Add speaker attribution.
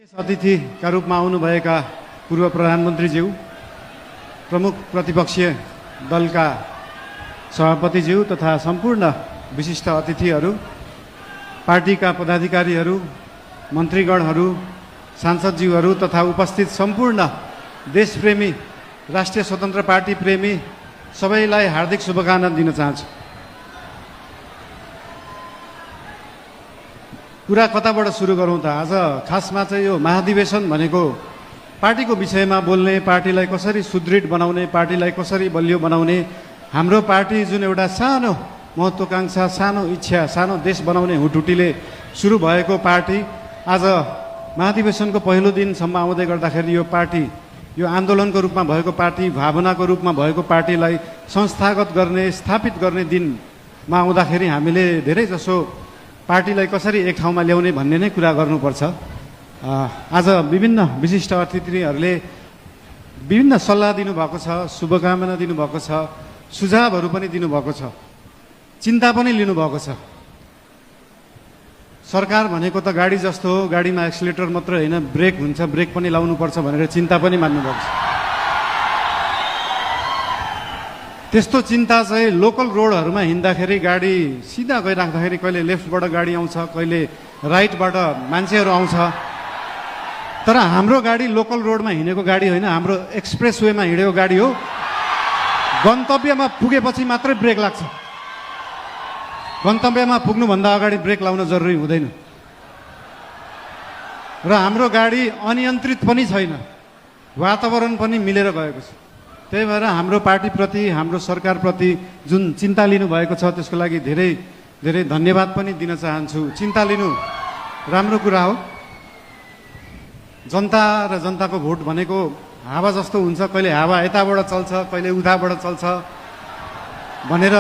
Speaker 1: अतिथिका रूपमा आउनुभएका पूर्व प्रधानमन्त्रीज्यू, प्रमुख प्रतिपक्षीय दलका सभापतिज्यू तथा सम्पूर्ण विशिष्ट अतिथिहरू, पार्टीका पदाधिकारीहरू, मन्त्रीगणहरू, सांसदज्यूहरू तथा उपस्थित सम्पूर्ण देशप्रेमी, राष्ट्रिय स्वतन्त्र पार्टी प्रेमी सबैलाई हार्दिक शुभकामना दिन चाहन्छु। कुरा कताबाट सुरु गरौँ त? आज खासमा चाहिँ यो महाधिवेशन भनेको पार्टीको विषयमा बोल्ने, पार्टीलाई कसरी सुदृढ बनाउने, पार्टीलाई कसरी बलियो बनाउने, हाम्रो पार्टी जुन एउटा सानो महत्त्वाकांक्षा, सानो इच्छा, सानो देश बनाउने हुटुटीले सुरु भएको पार्टी आज महाधिवेशनको पहिलो दिनसम्म आउँदै गर्दाखेरि यो पार्टी, यो आन्दोलनको रूपमा भएको पार्टी, भावनाको रूपमा भएको पार्टीलाई संस्थागत गर्ने, स्थापित गर्ने दिनमा आउँदाखेरि हामीले धेरै जसो पार्टीलाई कसरी एक ठाउँमा ल्याउने भन्ने नै कुरा गर्नुपर्छ। आज विभिन्न विशिष्ट अतिथिहरूले विभिन्न सल्लाह दिनुभएको छ, शुभकामना दिनुभएको छ, सुझावहरू पनि दिनुभएको छ, चिन्ता पनि लिनुभएको छ। सरकार भनेको त गाडी जस्तो हो, गाडीमा एक्सिलेटर मात्र होइन, ब्रेक हुन्छ, ब्रेक पनि लाउनुपर्छ भनेर चिन्ता पनि मान्नुभएको छ। त्यस्तो चिन्ता चाहिँ लोकल रोडहरूमा हिँड्दाखेरि गाडी सिधा गइराख्दाखेरि कहिले लेफ्टबाट गाडी आउँछ, कहिले राइटबाट मान्छेहरू आउँछ, तर हाम्रो गाडी लोकल रोडमा हिँडेको गाडी होइन, हाम्रो एक्सप्रेस वेमा हिँडेको गाडी हो। गन्तव्यमा पुगेपछि मात्रै ब्रेक लाग्छ, गन्तव्यमा पुग्नुभन्दा अगाडि ब्रेक लाउन जरुरी हुँदैन। र हाम्रो गाडी अनियन्त्रित पनि छैन, वातावरण पनि मिलेर गएको छ। त्यही भएर हाम्रो पार्टीप्रति, हाम्रो सरकारप्रति जुन चिन्ता लिनुभएको छ त्यसको लागि धेरै धेरै धन्यवाद पनि दिन चाहन्छु। चिन्ता लिनु राम्रो कुरा हो। जनता र जनताको भोट भनेको हावा जस्तो हुन्छ, कहिले हावा यताबाट चल्छ, कहिले उताबाट चल्छ भनेर